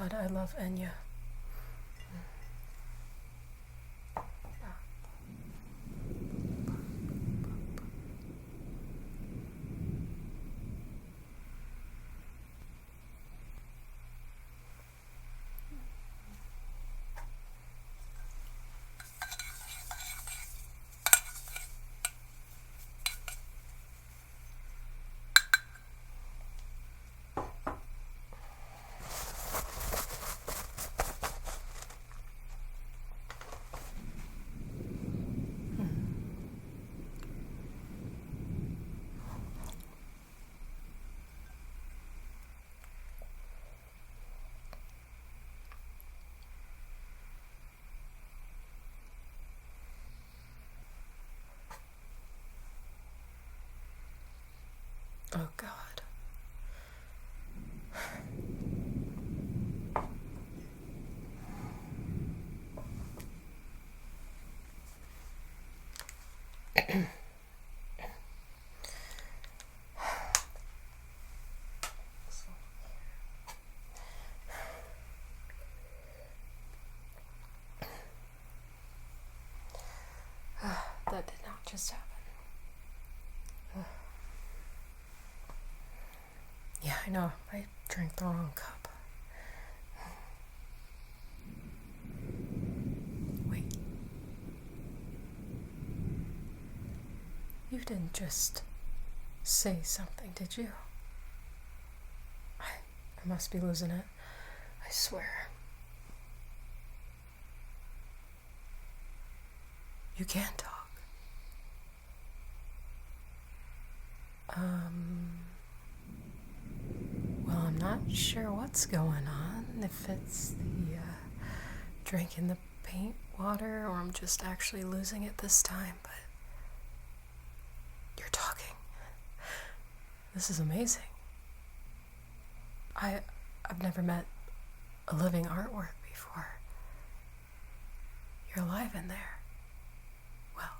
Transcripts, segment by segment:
God, I love Enya. Oh, God. That did not just happen. Yeah, I know. I drank the wrong cup. Wait. You didn't just say something, did you? I must be losing it. I swear. You can talk. Well, I'm not sure what's going on. If it's the drinking the paint water, or I'm just actually losing it this time, but you're talking. This is amazing. I've never met a living artwork before. You're alive in there. Well,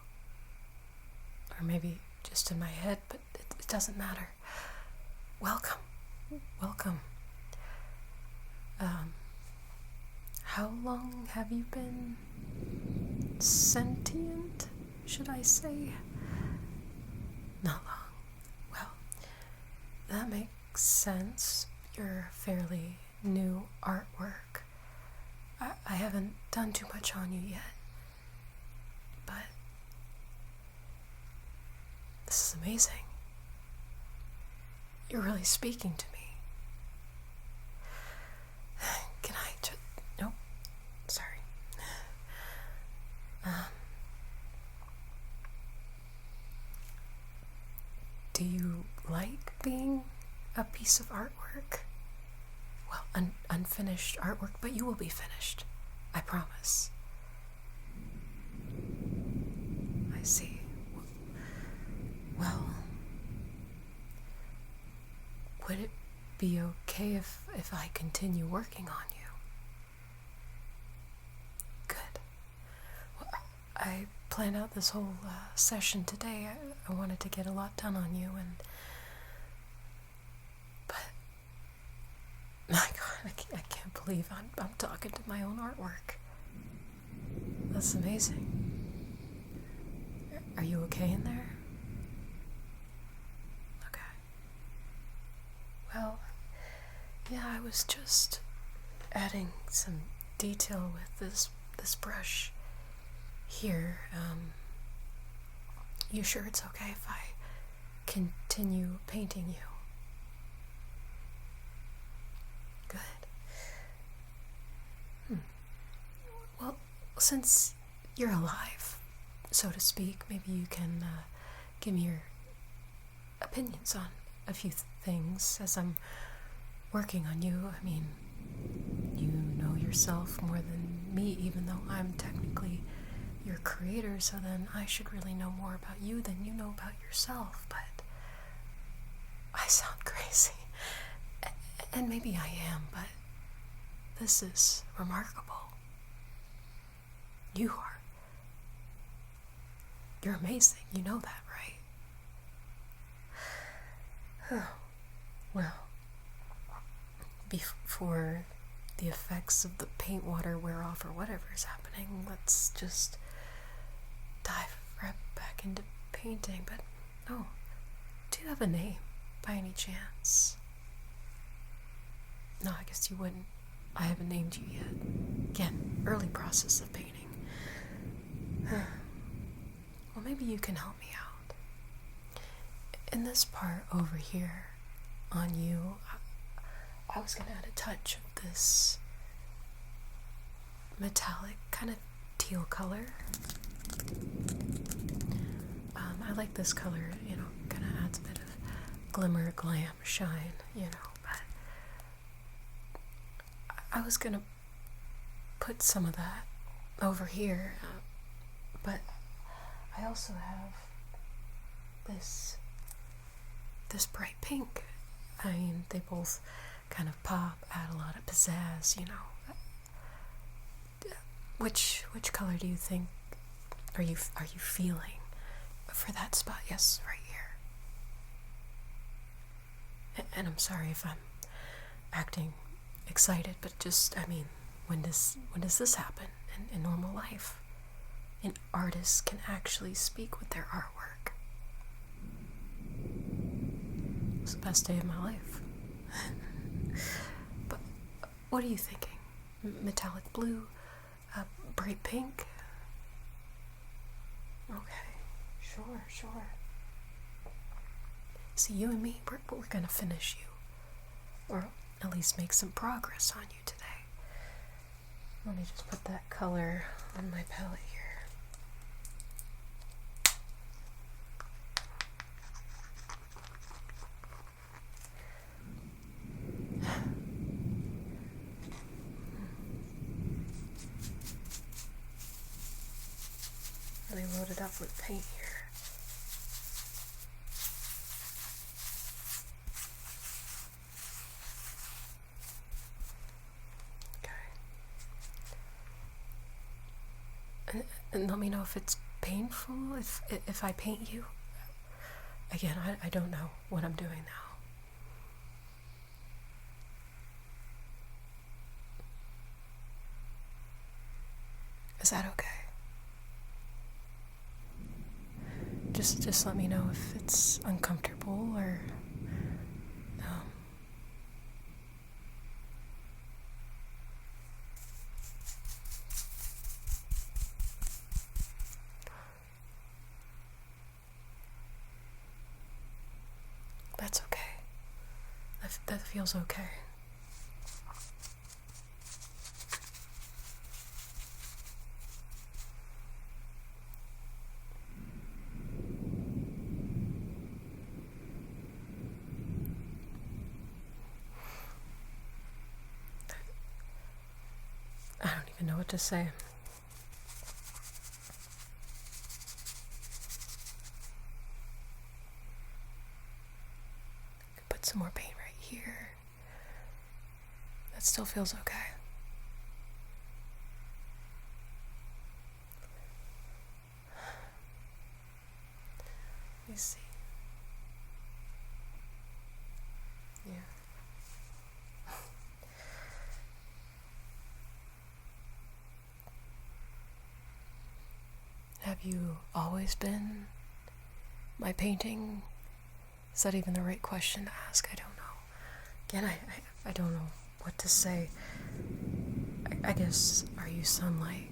or maybe just in my head, but it doesn't matter. Welcome. Welcome. How long have you been sentient, should I say? Not long. Well, that makes sense. You're fairly new artwork. I haven't done too much on you yet, but this is amazing. You're really speaking to me. Can I just... Nope. Sorry. Do you like being a piece of artwork? Well, unfinished artwork, but you will be finished. I promise. I see. Well, would it be okay if I continue working on you? Good. Well, I planned out this whole session today. I wanted to get a lot done on you, but my God, I can't believe I'm talking to my own artwork. That's amazing. Are you okay in there? Okay. Well, yeah, I was just adding some detail with this brush here. You sure it's okay if I continue painting you? Good. Well, since you're alive, so to speak, maybe you can give me your opinions on a few things as I'm working on you. I mean, you know yourself more than me, even though I'm technically your creator, so then I should really know more about you than you know about yourself, but I sound crazy. And maybe I am, but this is remarkable. You are. You're amazing. You know that, right? Oh, well, before the effects of the paint water wear off or whatever is happening, let's just dive right back into painting. But oh, do you have a name by any chance? No, I guess you wouldn't. I haven't named you yet. Again, early process of painting. Well, maybe you can help me out. In this part over here on you, I was going to add a touch of this metallic kind of teal color. I like this color, you know, kind of adds a bit of glimmer, glam, shine, you know, but I was going to put some of that over here, but I also have this bright pink. I mean, they both kind of pop, add a lot of pizzazz, you know. Which color do you think are you feeling for that spot? Yes, right here. And I'm sorry if I'm acting excited, but just, I mean, when does this happen in normal life? An artist can actually speak with their artwork. It's the best day of my life. But what are you thinking? Metallic blue? Bright pink? Okay, sure. See, you and me, we're gonna finish you. Or at least make some progress on you today. Let me just put that color on my palette here. Really load it up with paint here. And let me know if it's painful, if I paint you. Again, I don't know what I'm doing now. Is that okay? Just let me know if it's uncomfortable or That's okay. That feels okay. I don't even know what to say. Put some more paint right here. That still feels okay. Let me see. Yeah. Have you always been my painting? Is that even the right question to ask? I don't know. Again, I don't know what to say. I guess, are you some, like,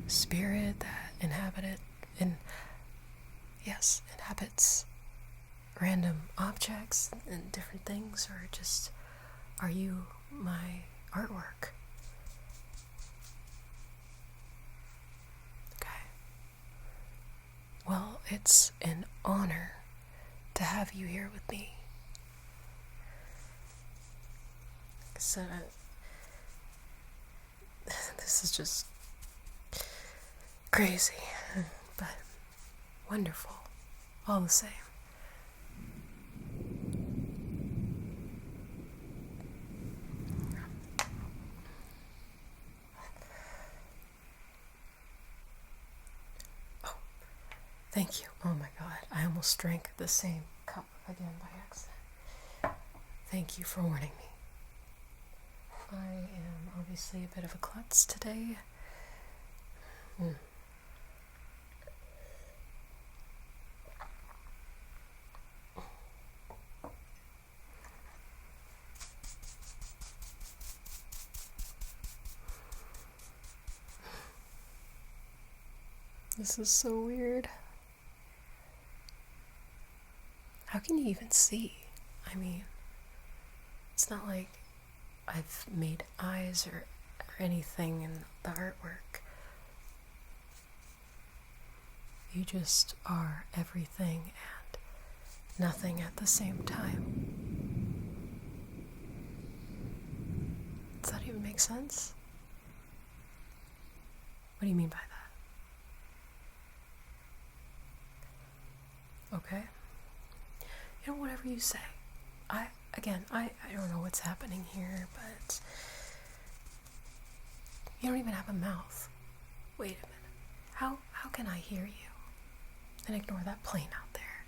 spirit that inhabits random objects and different things? Or just, are you my artwork? Well, it's an honor to have you here with me. So, this is just crazy, but wonderful, all the same. Thank you. Oh my God, I almost drank the same cup again by accident. Thank you for warning me. I am obviously a bit of a klutz today. This is so weird. How can you even see? I mean, it's not like I've made eyes or anything in the artwork. You just are everything and nothing at the same time. Does that even make sense? What do you mean by that? Okay. You know, whatever you say. I don't know what's happening here, but you don't even have a mouth. Wait a minute. How can I hear you? And ignore that plane out there.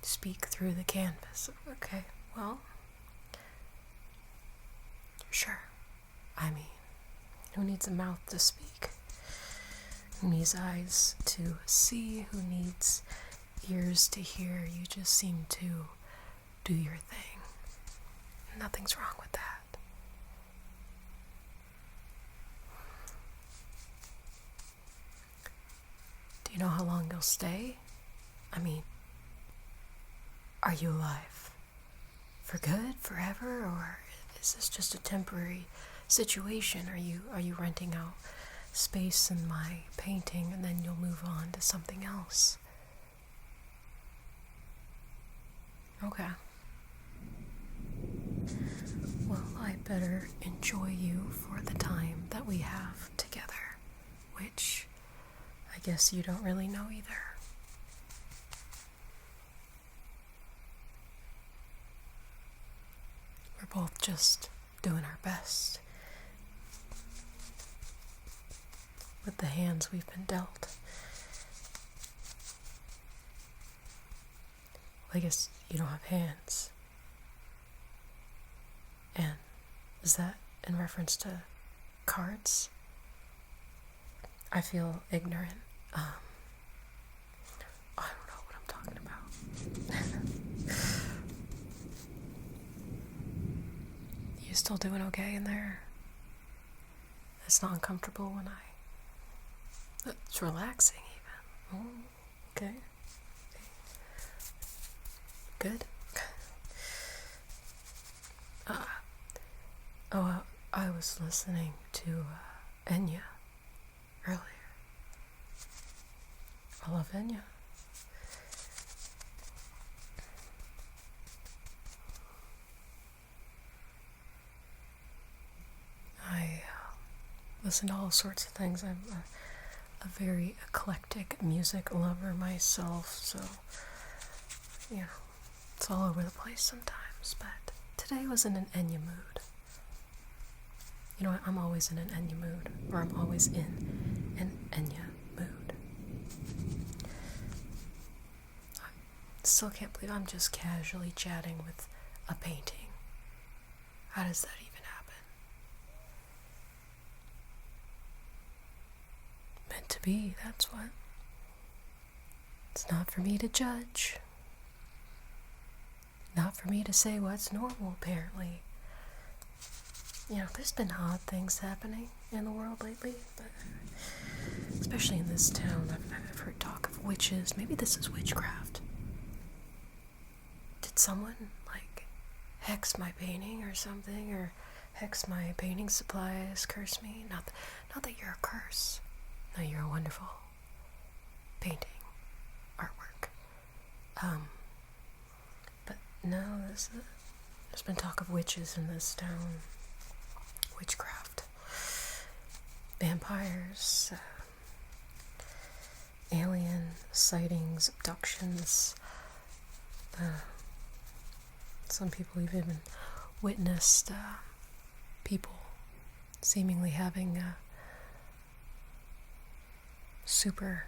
Speak through the canvas. Okay, well, sure. I mean, who needs a mouth to speak? Who needs eyes to see? Who needs ears to hear? You just seem to do your thing. Nothing's wrong with that. Do you know how long you'll stay? I mean, are you alive for good, forever, or is this just a temporary situation? Are you renting out space in my painting and then you'll move on to something else? Okay. Well, I better enjoy you for the time that we have together, which I guess you don't really know either. We're both just doing our best with the hands we've been dealt. Well, I guess you don't have hands. And is that in reference to cards? I feel ignorant. I don't know what I'm talking about. You still doing okay in there? It's not uncomfortable when it's relaxing even. Oh, okay. Good. I was listening to Enya earlier. I love Enya. I listen to all sorts of things. I'm a very eclectic music lover myself, so, you know, it's all over the place sometimes, but today I was in an Enya mood. You know what, I'm always in an Enya mood, or I'm always in an Enya mood. I still can't believe I'm just casually chatting with a painting. How does that even happen? Meant to be, that's what. It's not for me to judge. Not for me to say what's normal, apparently. You know, there's been odd things happening in the world lately, but especially in this town, I've heard talk of witches. Maybe this is witchcraft. Did someone, like, hex my painting or something, or hex my painting supplies, curse me? Not that you're a curse. No, you're a wonderful painting, artwork. But no, there's been talk of witches in this town. Witchcraft, vampires, alien sightings, abductions. Some people even witnessed people seemingly having super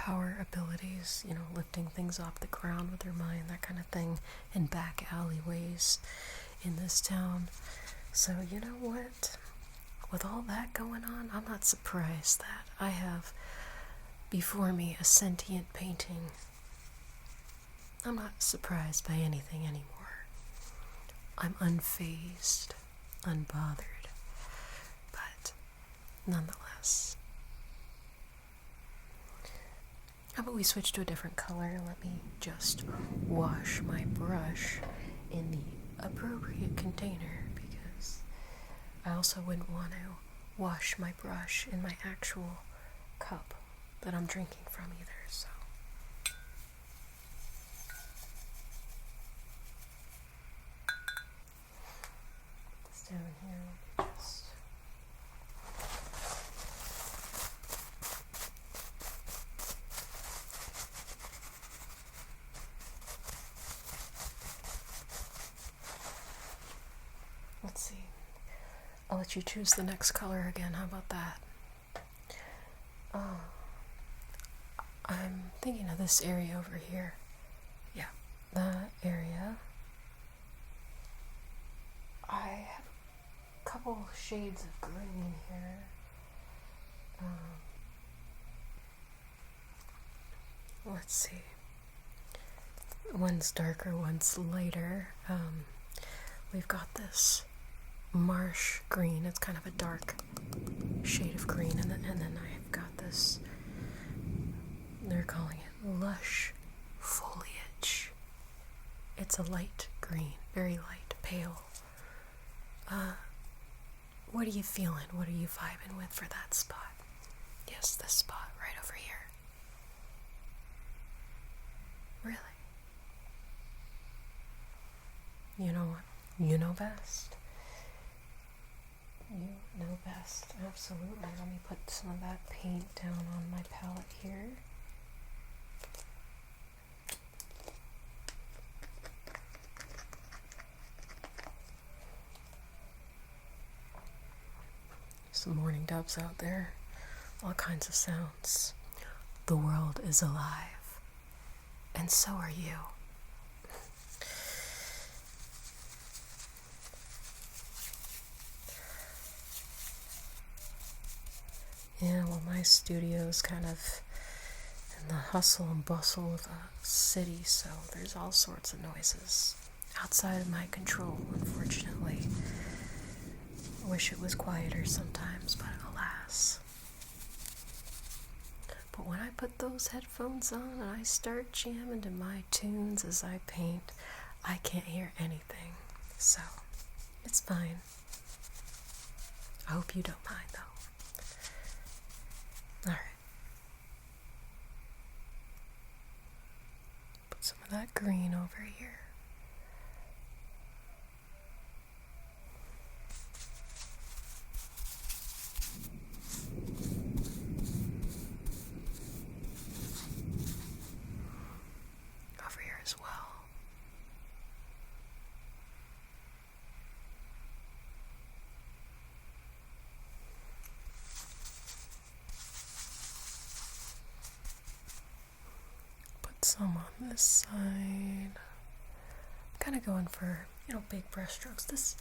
power abilities, you know, lifting things off the ground with her mind, that kind of thing, in back alleyways in this town. So, you know what? With all that going on, I'm not surprised that I have before me a sentient painting. I'm not surprised by anything anymore. I'm unfazed, unbothered, but nonetheless. How about we switch to a different color? Let me just wash my brush in the appropriate container, because I also wouldn't want to wash my brush in my actual cup that I'm drinking from either, so. It's down here, let me just. Let's see. I'll let you choose the next color again. How about that? I'm thinking of this area over here. Yeah, that area. I have a couple shades of green here. Let's see. One's darker, one's lighter. We've got this marsh green. It's kind of a dark shade of green, and then I've got this, they're calling it lush foliage. It's a light green, very light, pale. What are you feeling? What are you vibing with for that spot? Yes, this spot right over here. Really? You know what? You know best. You know best, absolutely. Let me put some of that paint down on my palette here. Some morning doves out there, all kinds of sounds. The world is alive, and so are you. Yeah, well, my studio's kind of in the hustle and bustle of a city, so there's all sorts of noises outside of my control, unfortunately. I wish it was quieter sometimes, but alas. But when I put those headphones on and I start jamming to my tunes as I paint, I can't hear anything, so it's fine. I hope you don't mind, though. Alright. Put some of that green over here. Over here as well. Some on this side. Kind of going for, big brush strokes.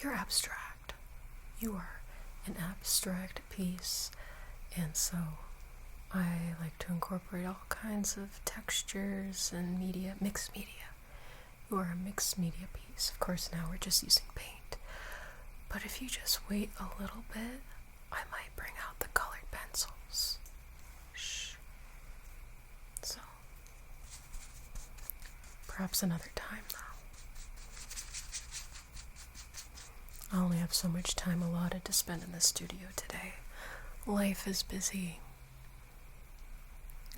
You're abstract. You are an abstract piece, and so I like to incorporate all kinds of textures and media, mixed media. You are a mixed media piece. Of course, now we're just using paint. But if you just wait a little bit, I might bring out the colored pencils. Shh. So, perhaps another time, though. I only have so much time allotted to spend in the studio today. Life is busy.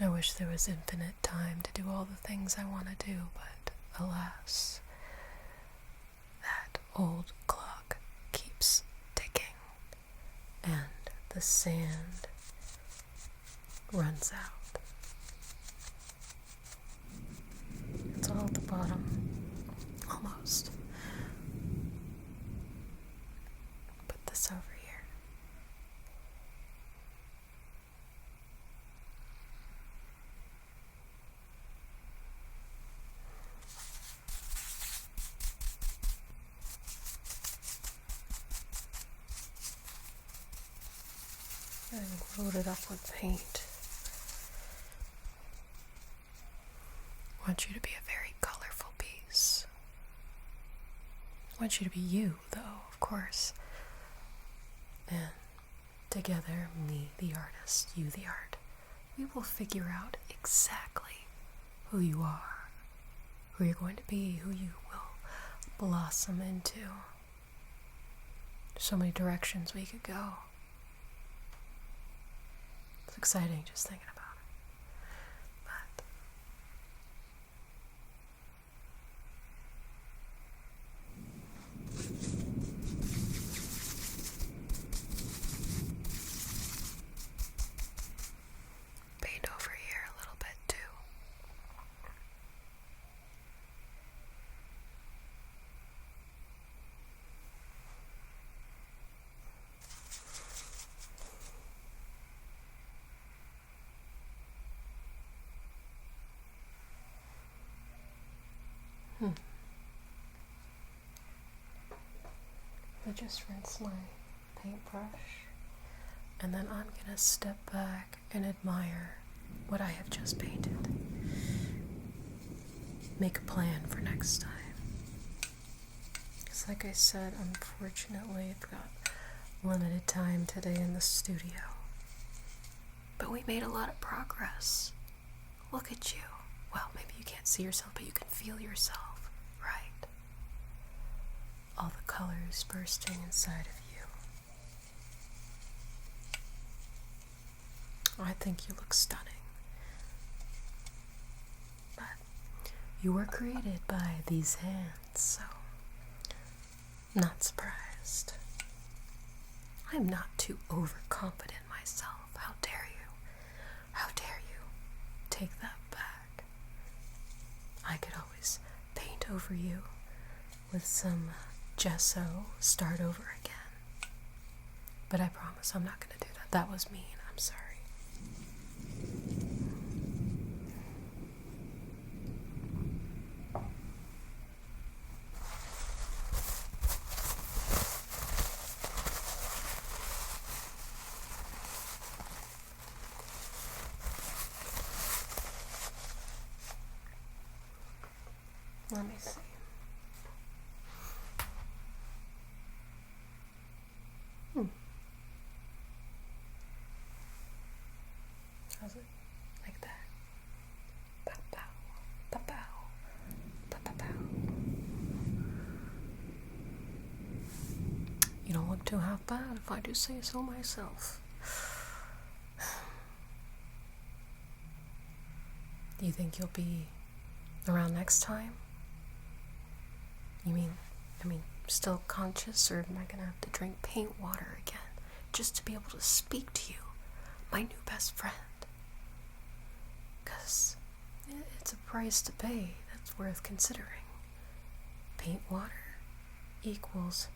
I wish there was infinite time to do all the things I want to do, but alas, that old clock keeps ticking, and the sand runs out. It's all at the bottom, almost. Put this over here. and load it up with paint. I want you to be a very colorful piece. I want you to be you, though, of course. And together, me, the artist, you, the art, we will figure out exactly who you are, who you're going to be, who you will blossom into. There's so many directions we could go. It's exciting just thinking about it. But paint over here a little bit too. I just rinse my paintbrush, and then I'm gonna step back and admire what I have just painted. Make a plan for next time. Because like I said, unfortunately I've got limited time today in the studio. But we made a lot of progress. Look at you. Well, maybe you can't see yourself, but you can feel yourself, right? All the colors bursting inside of you. I think you look stunning. But you were created by these hands, so I'm not surprised. I'm not too overconfident myself. How dare you? How dare you? Take that back. I could always paint over you with some gesso, start over again. But I promise I'm not going to do that. That was mean. I'm sorry. Let me see. How's it? Like that. Pow pow. Pow pow. Pow pow pow. You don't look too half bad if I do say so myself. Do you think you'll be around next time? I mean, still conscious, or am I gonna have to drink paint water again just to be able to speak to you, my new best friend? 'Cause it's a price to pay that's worth considering. Paint water equals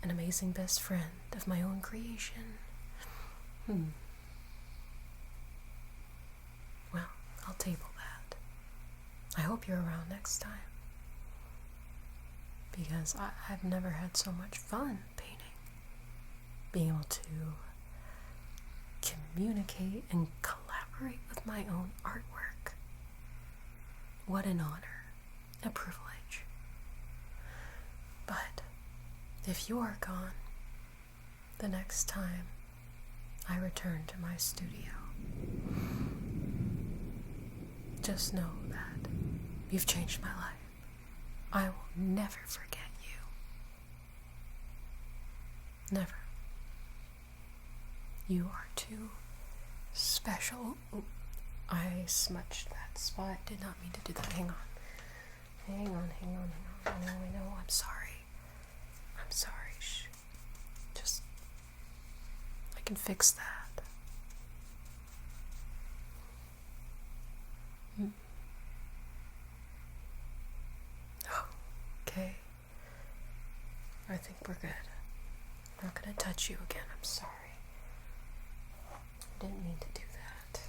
an amazing best friend of my own creation. Well, I'll table that. I hope you're around next time. Because I've never had so much fun painting. Being able to communicate and collaborate with my own artwork. What an honor, a privilege. But if you are gone, the next time I return to my studio, just know that you've changed my life. I will never forget you. Never. You are too special. Ooh, I smudged that spot. Did not mean to do that. Hang on. I know. I'm sorry. Shh. Just, I can fix that. Okay. I think we're good. I'm not gonna touch you again. I'm sorry. I didn't mean to do that.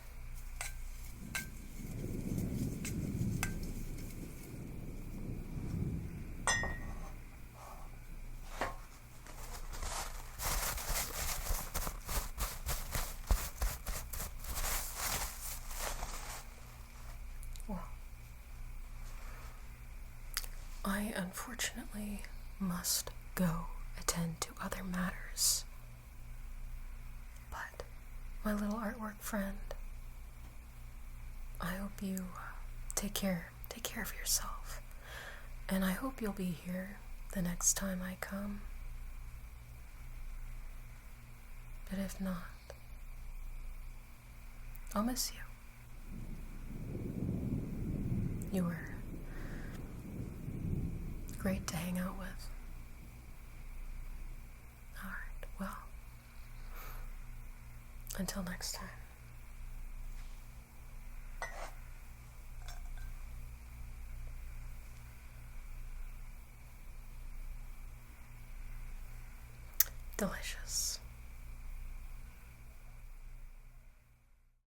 I unfortunately must go attend to other matters. But, my little artwork friend, I hope you take care of yourself. And I hope you'll be here the next time I come. But if not, I'll miss you. You were great to hang out with. Alright, well, until next time. Delicious.